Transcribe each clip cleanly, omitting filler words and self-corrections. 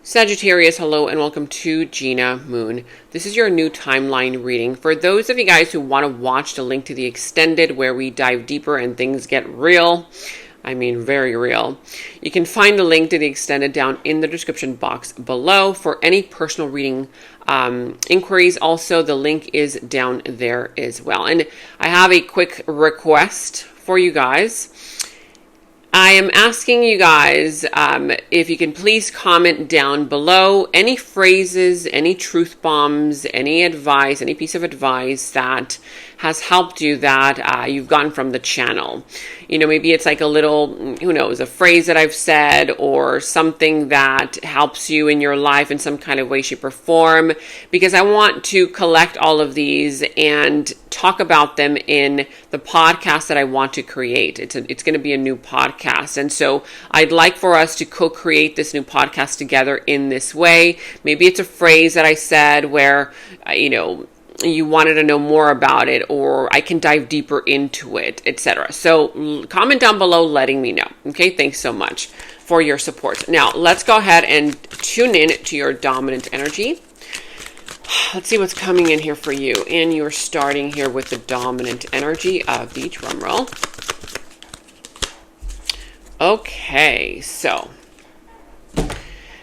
Sagittarius, hello and welcome to Gena Moon. This is your new timeline reading. For those of you guys who want to watch the link to the extended where we dive deeper and things get real, I mean very real, you can find the link to the extended down in the description box below. For any personal reading inquiries, also the link is down there as well. And I have a quick request for you guys. I am asking you guys if you can please comment down below any phrases, any truth bombs, any advice, any piece of advice that has helped you that you've gotten from the channel. You know, maybe it's like a little, who knows, a phrase that I've said or something that helps you in your life in some kind of way, shape, or form, because I want to collect all of these and talk about them in the podcast that I want to create. It's going to be a new podcast. And so I'd like for us to co-create this new podcast together in this way. Maybe it's a phrase that I said where, you wanted to know more about it, or I can dive deeper into it, etc. So comment down below letting me know. Okay, thanks so much for your support. Now let's go ahead and tune in to your dominant energy. Let's see what's coming in here for you. And you're starting here with the dominant energy of the drum roll. Okay, so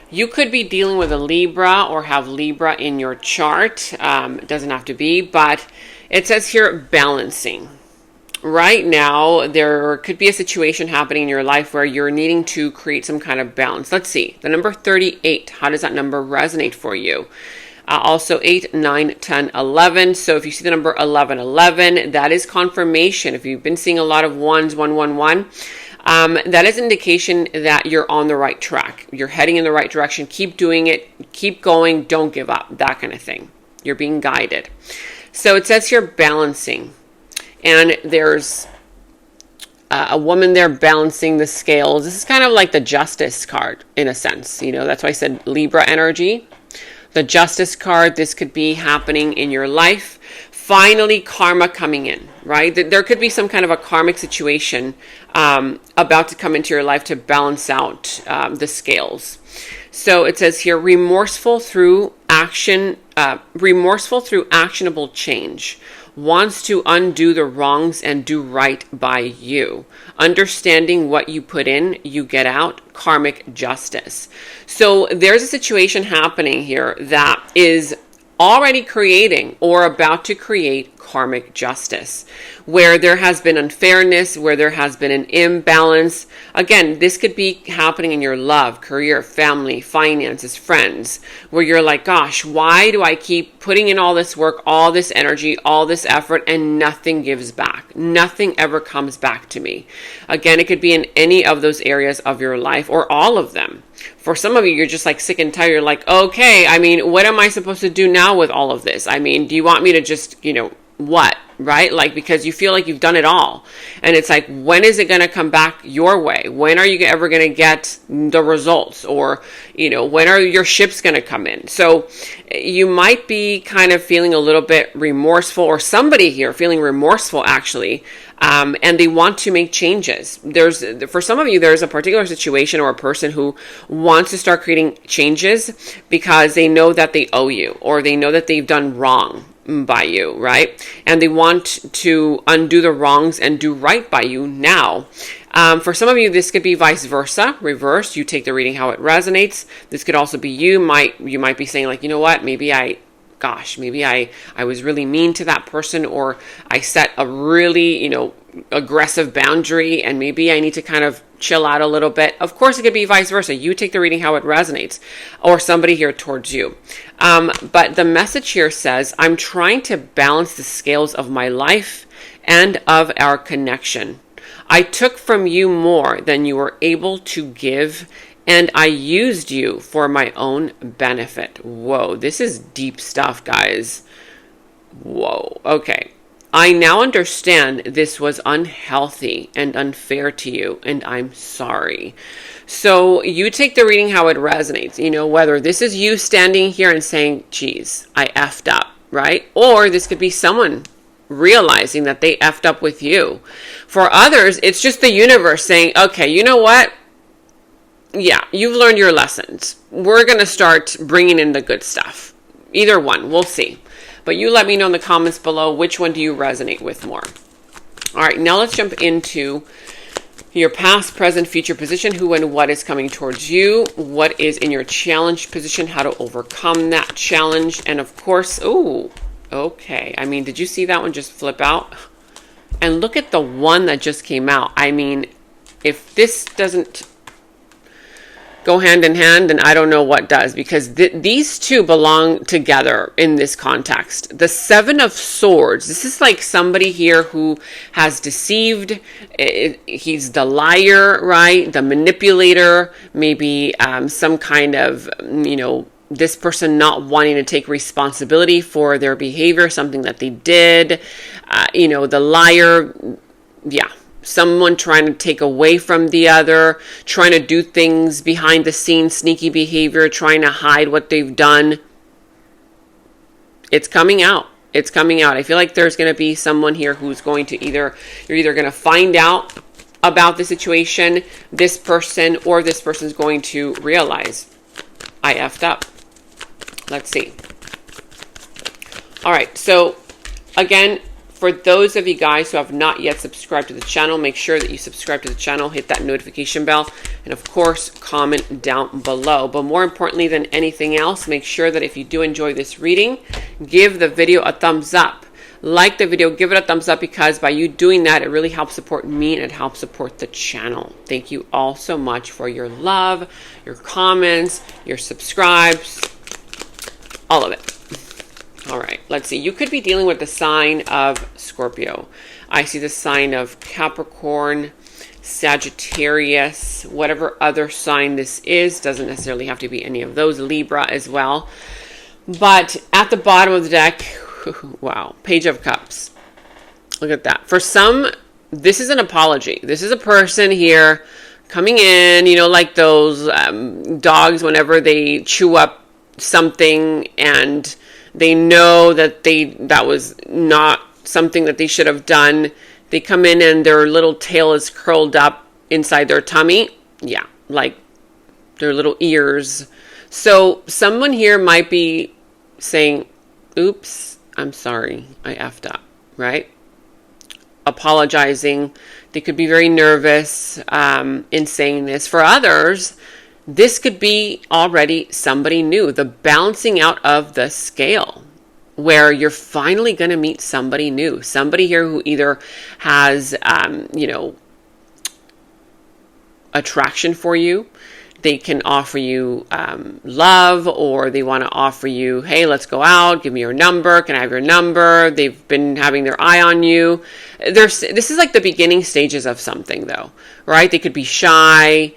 you could be dealing with a Libra or have Libra in your chart. It doesn't have to be, but it says here balancing. Right now, there could be a situation happening in your life where you're needing to create some kind of balance. Let's see. The number 38, how does that number resonate for you? Also 8, 9, 10, 11. So if you see the number 11, 11, that is confirmation. If you've been seeing a lot of ones, 1, 1, 1, that is indication that you're on the right track. You're heading in the right direction. Keep doing it. Keep going. Don't give up. That kind of thing. You're being guided. So it says here balancing. And there's a woman there balancing the scales. This is kind of like the Justice card in a sense. That's why I said Libra energy. The Justice card, this could be happening in your life. Finally, karma coming in, right? There could be some kind of a karmic situation about to come into your life to balance out the scales. So it says here, remorseful through actionable change. Wants to undo the wrongs and do right by you. Understanding what you put in, you get out. Karmic justice. So there's a situation happening here that is already creating or about to create karmic justice, where there has been unfairness, where there has been an imbalance. Again, this could be happening in your love, career, family, finances, friends, where you're like, gosh, why do I keep putting in all this work, all this energy, all this effort, and nothing gives back? Nothing ever comes back to me. Again, it could be in any of those areas of your life or all of them. For some of you, you're just like sick and tired. You're like, okay, what am I supposed to do now with all of this? Do you want me to just, what, right? Like, because you feel like you've done it all. And it's like, when is it going to come back your way? When are you ever going to get the results? Or, when are your ships going to come in? So you might be kind of feeling a little bit remorseful, or somebody here feeling remorseful actually. And they want to make changes. For some of you, there's a particular situation or a person who wants to start creating changes because they know that they owe you, or they know that they've done wrong by you, right? And they want to undo the wrongs and do right by you now. For some of you, this could be vice versa, reverse. You take the reading how it resonates. This could also be you might be saying like, you know what, maybe I was really mean to that person, or I set a really, aggressive boundary, and maybe I need to kind of chill out a little bit. Of course, it could be vice versa. You take the reading how it resonates, or somebody here towards you. But the message here says, I'm trying to balance the scales of my life and of our connection. I took from you more than you were able to give, and I used you for my own benefit. Whoa, this is deep stuff, guys. Whoa, okay. I now understand this was unhealthy and unfair to you, and I'm sorry. So you take the reading how it resonates, whether this is you standing here and saying, geez, I effed up, right? Or this could be someone realizing that they effed up with you. For others, it's just the universe saying, okay, you know what? yeah, you've learned your lessons. We're going to start bringing in the good stuff. Either one, we'll see. But you let me know in the comments below, which one do you resonate with more? All right, now let's jump into your past, present, future position, who and what is coming towards you, what is in your challenge position, how to overcome that challenge, and of course, ooh, okay. I mean, did you see that one just flip out? And look at the one that just came out. I mean, if this doesn't go hand in hand, and I don't know what does, because these two belong together in this context. The Seven of Swords, this is like somebody here who has deceived. He's the liar, right? The manipulator, maybe some kind of, this person not wanting to take responsibility for their behavior, something that they did, the liar, yeah. Someone trying to take away from the other, trying to do things behind the scenes, sneaky behavior, trying to hide what they've done. It's coming out. It's coming out. I feel like there's going to be someone here who's going to you're either going to find out about the situation, this person, or this person's going to realize, I effed up. Let's see. All right. So again, for those of you guys who have not yet subscribed to the channel, make sure that you subscribe to the channel, hit that notification bell, and of course, comment down below. But more importantly than anything else, make sure that if you do enjoy this reading, give the video a thumbs up. Like the video, give it a thumbs up, because by you doing that, it really helps support me and it helps support the channel. Thank you all so much for your love, your comments, your subscribes, all of it. All right, let's see. You could be dealing with the sign of Scorpio. I see the sign of Capricorn, Sagittarius, whatever other sign this is. Doesn't necessarily have to be any of those. Libra as well. But at the bottom of the deck, wow, Page of Cups. Look at that. For some, this is an apology. This is a person here coming in, like those dogs whenever they chew up something and they know that that was not something that they should have done. They come in and their little tail is curled up inside their tummy. Yeah, like their little ears. So someone here might be saying, oops, I'm sorry, I effed up, right? Apologizing. They could be very nervous in saying this. For others, this could be already somebody new, the balancing out of the scale, where you're finally going to meet somebody new, somebody here who either has, attraction for you. They can offer you love, or they want to offer you, hey, let's go out, give me your number, can I have your number? They've been having their eye on you. This is like the beginning stages of something, though, right? They could be shy.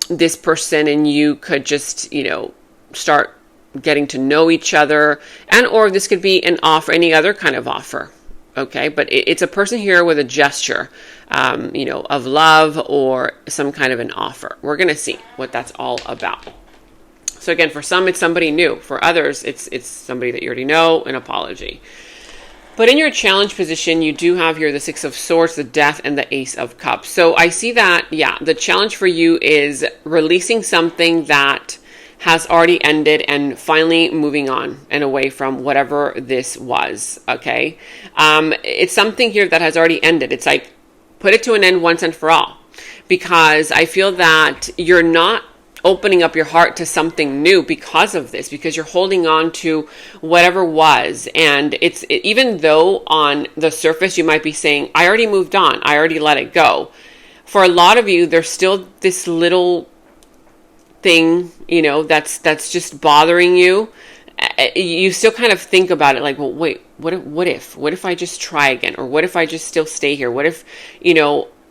This person and you could just, start getting to know each other, or this could be an offer, any other kind of offer. Okay. But it's a person here with a gesture, of love or some kind of an offer. We're going to see what that's all about. So again, for some, it's somebody new. For others, it's somebody that you already know, an apology. But in your challenge position, you do have here the Six of Swords, the Death, and the Ace of Cups. So I see that, yeah, the challenge for you is releasing something that has already ended and finally moving on and away from whatever this was, okay? It's something here that has already ended. It's like, put it to an end once and for all. Because I feel that you're not opening up your heart to something new because of this, because you're holding on to whatever was. And even though on the surface you might be saying, I already moved on, I already let it go. For a lot of you, there's still this little thing, that's just bothering you. You still kind of think about it like, well, wait, what if I just try again? Or what if I just still stay here? What if,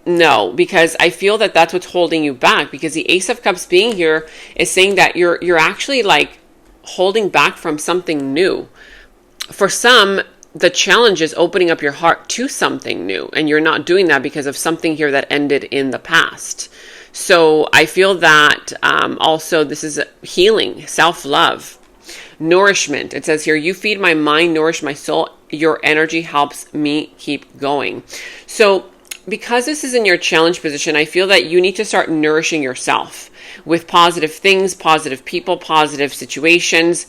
no, because I feel that that's what's holding you back, because the Ace of Cups being here is saying that you're actually like holding back from something new. For some, the challenge is opening up your heart to something new, and you're not doing that because of something here that ended in the past. So I feel that also this is healing, self-love, nourishment. It says here, you feed my mind, nourish my soul. Your energy helps me keep going. So because this is in your challenge position, I feel that you need to start nourishing yourself with positive things, positive people, positive situations,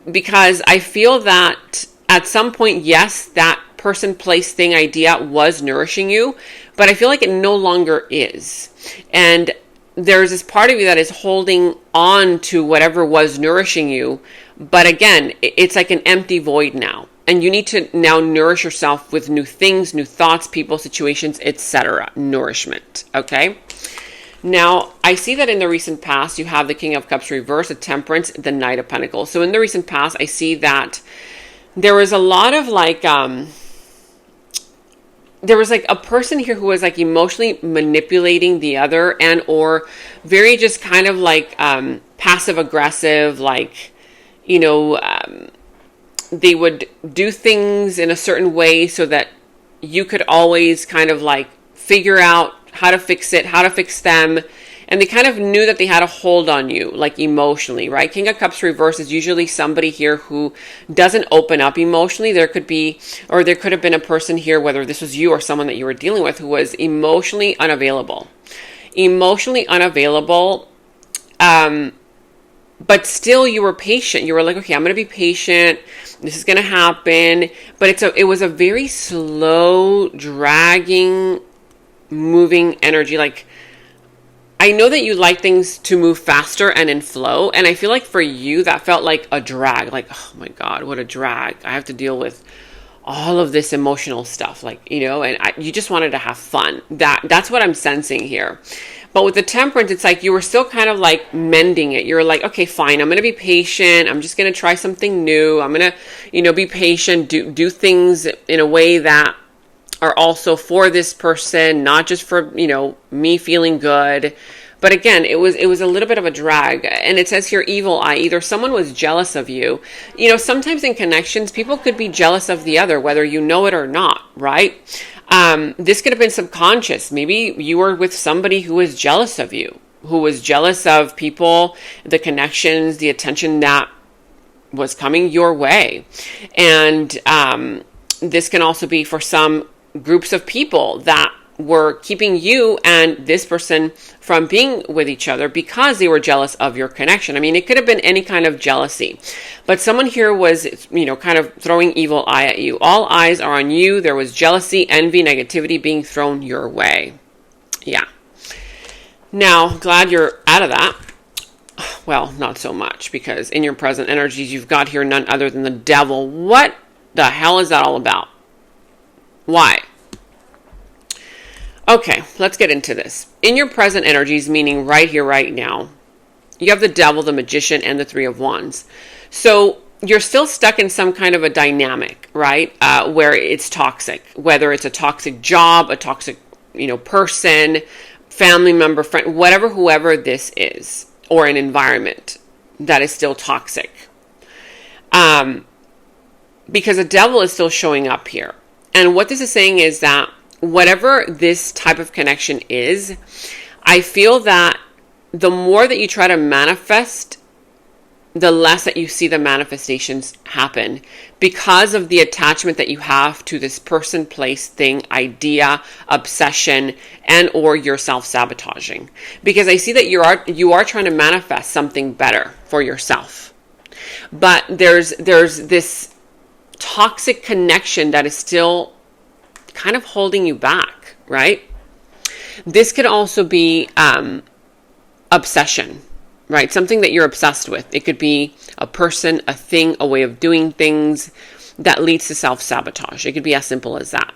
because I feel that at some point, yes, that person, place, thing, idea was nourishing you, but I feel like it no longer is. And there's this part of you that is holding on to whatever was nourishing you. But again, it's like an empty void now. And you need to now nourish yourself with new things, new thoughts, people, situations, etc. Nourishment. Okay? Now, I see that in the recent past, you have the King of Cups reverse, the Temperance, the Knight of Pentacles. So in the recent past, I see that there was a lot of like, there was like a person here who was like emotionally manipulating the other, and or very just kind of like passive aggressive, like, you know, they would do things in a certain way so that you could always kind of like figure out how to fix it, how to fix them. And they kind of knew that they had a hold on you, like emotionally, right? King of Cups reverse is usually somebody here who doesn't open up emotionally. There could be, or there could have been a person here, whether this was you or someone that you were dealing with, who was emotionally unavailable. Emotionally unavailable, but still you were patient. You were like, okay, I'm going to be patient. This is going to happen. But it was a very slow, dragging, moving energy. Like, I know that you like things to move faster and in flow. And I feel like for you, that felt like a drag. Like, oh my God, what a drag. I have to deal with all of this emotional stuff. Like, you know, and you just wanted to have fun. That's what I'm sensing here. But with the Temperance, it's like you were still kind of like mending it. You're like, okay, fine. I'm going to be patient. I'm just going to try something new. I'm going to, you know, be patient, do things in a way that are also for this person, not just for, you know, me feeling good. But again, it was a little bit of a drag. And it says here, evil eye. Either someone was jealous of you. You know, sometimes in connections, people could be jealous of the other, whether you know it or not, right? This could have been subconscious. Maybe you were with somebody who was jealous of you, who was jealous of people, the connections, the attention that was coming your way. And this can also be for some groups of people that were keeping you and this person from being with each other because they were jealous of your connection. I mean, it could have been any kind of jealousy, but someone here was, you know, kind of throwing evil eye at you. All eyes are on you. There was jealousy, envy, negativity being thrown your way. Yeah. Now, glad you're out of that. Well, not so much, because in your present energies, you've got here none other than the devil. What the hell is that all about? Why? Okay, let's get into this. In your present energies, meaning right here, right now, you have the devil, the magician, and the Three of Wands. So you're still stuck in some kind of a dynamic, right? Where it's toxic, whether it's a toxic job, a toxic, you know, person, family member, friend, whatever, whoever this is, or an environment that is still toxic. Because the devil is still showing up here. And what this is saying is that whatever this type of connection is, I feel that the more that you try to manifest, the less that you see the manifestations happen because of the attachment that you have to this person, place, thing, idea, obsession, and or you're self-sabotaging. Because I see that you are trying to manifest something better for yourself. But there's this toxic connection that is still kind of holding you back, right? This could also be obsession, right? Something that you're obsessed with. It could be a person, a thing, a way of doing things that leads to self-sabotage. It could be as simple as that.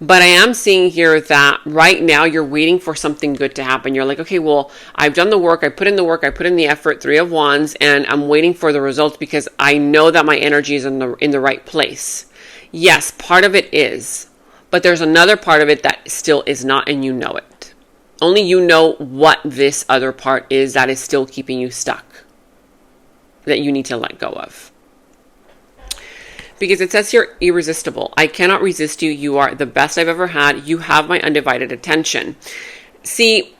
But I am seeing here that right now you're waiting for something good to happen. You're like, okay, well, I've done the work. I put in the work. I put in the effort, Three of Wands, and I'm waiting for the results because I know that my energy is in the right place. Yes, part of it is, but there's another part of it that still is not, and you know it. Only you know what this other part is that is still keeping you stuck, that you need to let go of. Because it says here, irresistible. I cannot resist you. You are the best I've ever had. You have my undivided attention. See,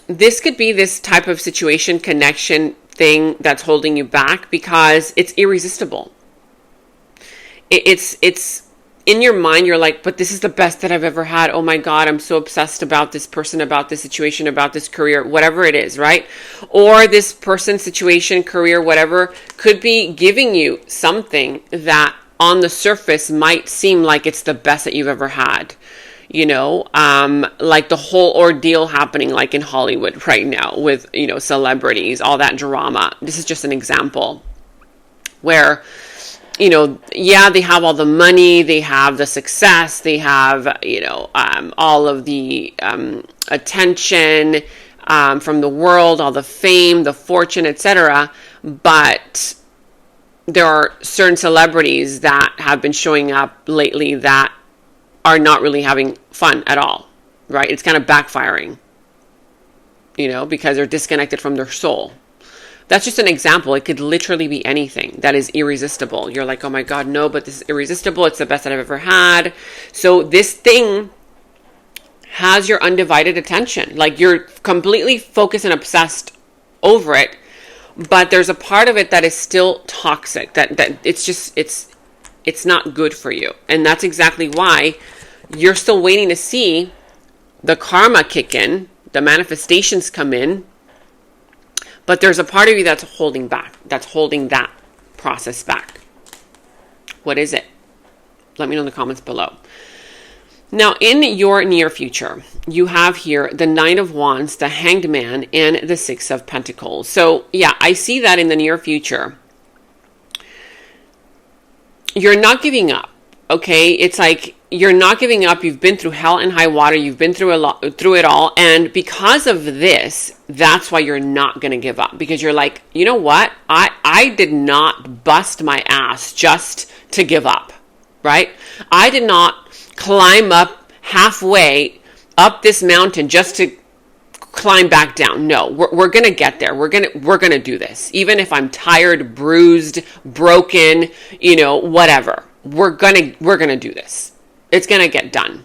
this could be this type of situation, connection, thing that's holding you back because it's irresistible. It's in your mind, you're like, but this is the best that I've ever had. Oh my God, I'm so obsessed about this person, about this situation, about this career, whatever it is, right? Or this person, situation, career, whatever, could be giving you something that on the surface might seem like it's the best that you've ever had. You know, like the whole ordeal happening like in Hollywood right now with, you know, celebrities, all that drama. This is just an example where, you know, yeah, they have all the money, they have the success, they have, you know, all of the attention from the world, all the fame, the fortune, etc. But there are certain celebrities that have been showing up lately that are not really having fun at all, right? It's kind of backfiring, you know, because they're disconnected from their soul. That's just an example. It could literally be anything that is irresistible. You're like, oh my God, no, but this is irresistible. It's the best that I've ever had. So this thing has your undivided attention. Like you're completely focused and obsessed over it, but there's a part of it that is still toxic, that it's just, it's not good for you. And that's exactly why you're still waiting to see the karma kick in, the manifestations come in. But there's a part of you that's holding back, that's holding that process back. What is it? Let me know in the comments below. Now, in your near future, you have here the Nine of Wands, the Hanged Man, and the Six of Pentacles. So, yeah, I see that in the near future. You're not giving up, okay? It's like you're not giving up. You've been through hell and high water. You've been through it all. And because of this, that's why you're not going to give up. Because you're like, you know what? I did not bust my ass just to give up, right? I did not climb up halfway up this mountain just to climb back down. No, we're going to get there. We're going to do this. Even if I'm tired, bruised, broken, you know, whatever. We're going to do this. It's going to get done.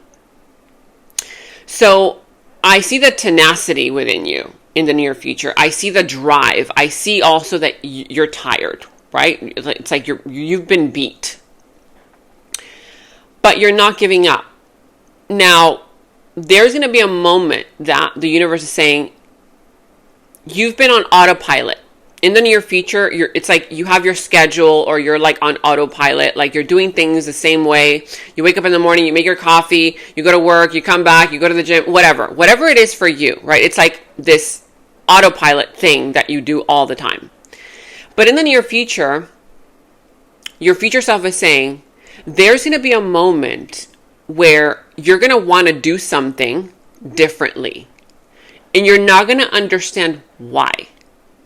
So I see the tenacity within you in the near future. I see the drive. I see also that you're tired, right? It's like you've been beat, but you're not giving up. Now, there's going to be a moment that the universe is saying, you've been on autopilot. In the near future, it's like you have your schedule, or you're like on autopilot, like you're doing things the same way. You wake up in the morning, you make your coffee, you go to work, you come back, you go to the gym, whatever it is for you, right? It's like this autopilot thing that you do all the time. But in the near future, your future self is saying, there's going to be a moment where you're going to want to do something differently. And you're not going to understand why,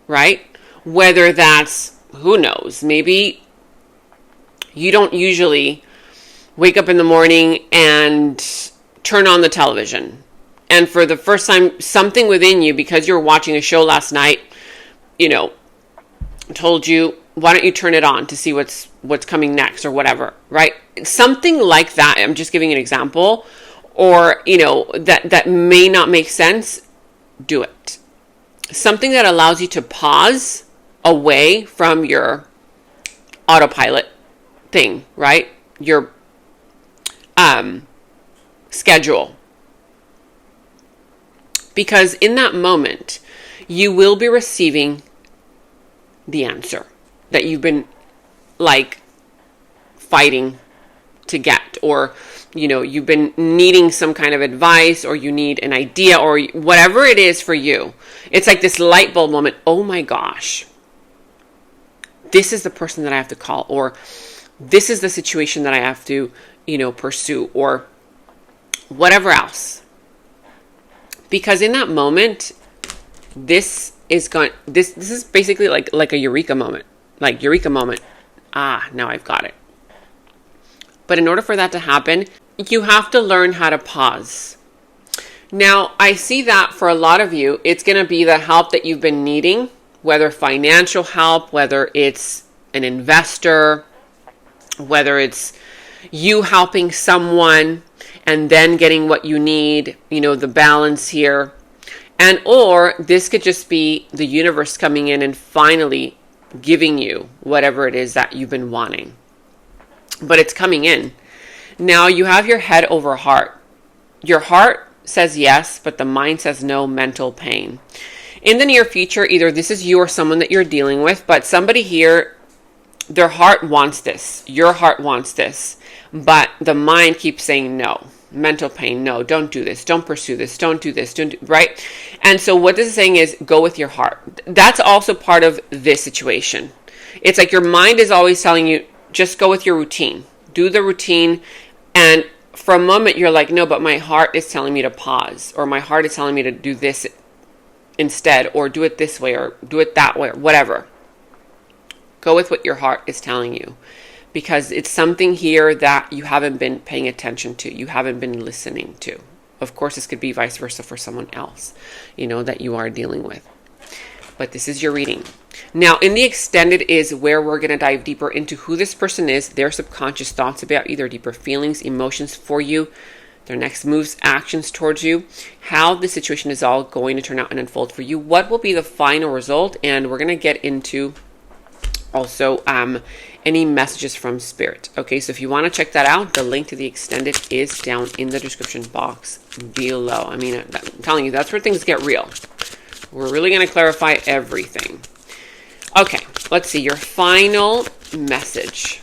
right? Whether that's, who knows, maybe you don't usually wake up in the morning and turn on the television. And for the first time, something within you, because you're watching a show last night, you know, told you, why don't you turn it on to see what's coming next or whatever, right? Something like that. I'm just giving an example. Or, you know, that may not make sense. Do it. Something that allows you to pause away from your autopilot thing, right? Your schedule. Because in that moment, you will be receiving the answer that you've been like fighting to get, or, you know, you've been needing some kind of advice, or you need an idea, or whatever it is for you. It's like this light bulb moment. Oh my gosh, this is the person that I have to call, or this is the situation that I have to, you know, pursue, or whatever else. Because in that moment, this is basically like a eureka moment. Like eureka moment. Ah, now I've got it. But in order for that to happen, you have to learn how to pause. Now, I see that for a lot of you, it's going to be the help that you've been needing, whether financial help, whether it's an investor, whether it's you helping someone and then getting what you need, you know, the balance here. And or this could just be the universe coming in and finally giving you whatever it is that you've been wanting. But it's coming in. Now you have your head over heart. Your heart says yes, but the mind says no, mental pain. In the near future, either this is you or someone that you're dealing with, but somebody here, their heart wants this. Your heart wants this, but the mind keeps saying no. Mental pain, no, don't do this. Don't pursue this. Don't do this. Right? And so what this is saying is go with your heart. That's also part of this situation. It's like your mind is always telling you, just go with your routine. Do the routine. And for a moment, you're like, no, but my heart is telling me to pause, or my heart is telling me to do this instead, or do it this way, or do it that way, or whatever. Go with what your heart is telling you, because it's something here that you haven't been paying attention to. You haven't been listening to. Of course, this could be vice versa for someone else, that you are dealing with. But this is your reading. Now, in the extended is where we're going to dive deeper into who this person is, their subconscious thoughts about you, their deeper feelings, emotions for you, their next moves, actions towards you, how the situation is all going to turn out and unfold for you, what will be the final result, and we're going to get into also any messages from spirit. Okay, so if you want to check that out, the link to the extended is down in the description box below. I mean, I'm telling you, that's where things get real. We're really going to clarify everything. Okay, let's see your final message.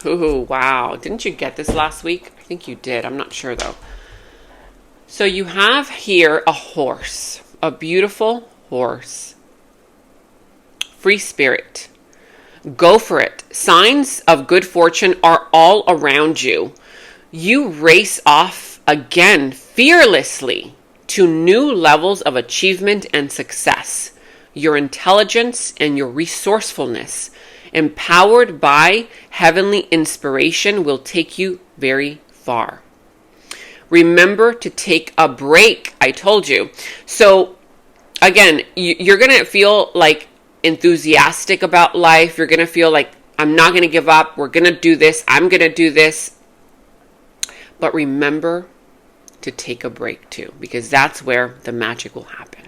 Ooh, wow. Didn't you get this last week? I think you did. I'm not sure though. So you have here a horse, a beautiful horse. Free spirit. Go for it. Signs of good fortune are all around you. You race off again fearlessly to new levels of achievement and success. Your intelligence and your resourcefulness, empowered by heavenly inspiration, will take you very far. Remember to take a break. I told you. So again, you're going to feel like enthusiastic about life. You're going to feel like, I'm not going to give up. We're going to do this. I'm going to do this. But remember to take a break too, because that's where the magic will happen.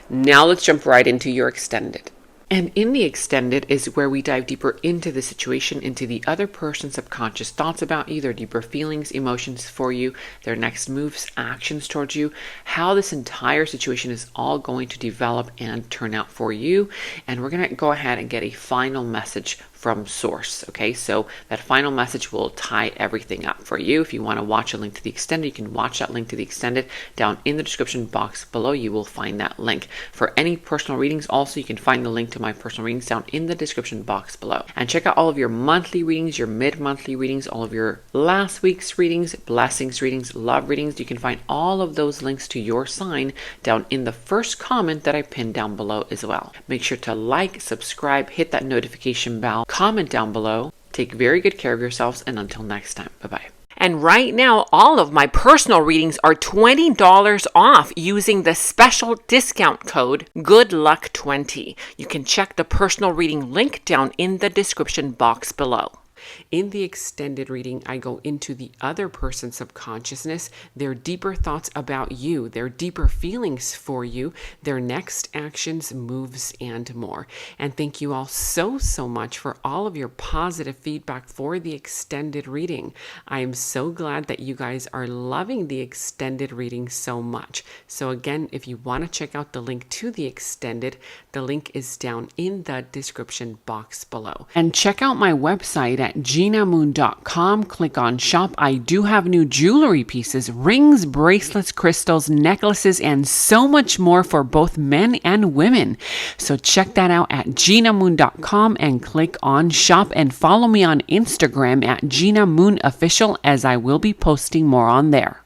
Now let's jump right into your extended. And in the extended is where we dive deeper into the situation, into the other person's subconscious thoughts about you, their deeper feelings, emotions for you, their next moves, actions towards you, how this entire situation is all going to develop and turn out for you. And we're going to go ahead and get a final message from source. Okay, so that final message will tie everything up for you. If you want to watch a link to the extended, you can watch that link to the extended down in the description box below. You will find that link. For any personal readings, also you can find the link to my personal readings down in the description box below. And check out all of your monthly readings, your mid-monthly readings, all of your last week's readings, blessings readings, love readings. You can find all of those links to your sign down in the first comment that I pinned down below as well. Make sure to like, subscribe, hit that notification bell, comment down below. Take very good care of yourselves, and until next time, bye-bye. And right now, all of my personal readings are $20 off using the special discount code GOODLUCK20. You can check the personal reading link down in the description box below. In the extended reading, I go into the other person's subconsciousness, their deeper thoughts about you, their deeper feelings for you, their next actions, moves, and more. And thank you all so much for all of your positive feedback for the extended reading. I am so glad that you guys are loving the extended reading so much. So again, if you want to check out the link to the extended, the link is down in the description box below. And check out my website at GenaMoon.com. Click on shop. I do have new jewelry pieces, rings, bracelets, crystals, necklaces, and so much more for both men and women. So check that out at GenaMoon.com and click on shop, and follow me on Instagram at Gena Moon Official, as I will be posting more on there.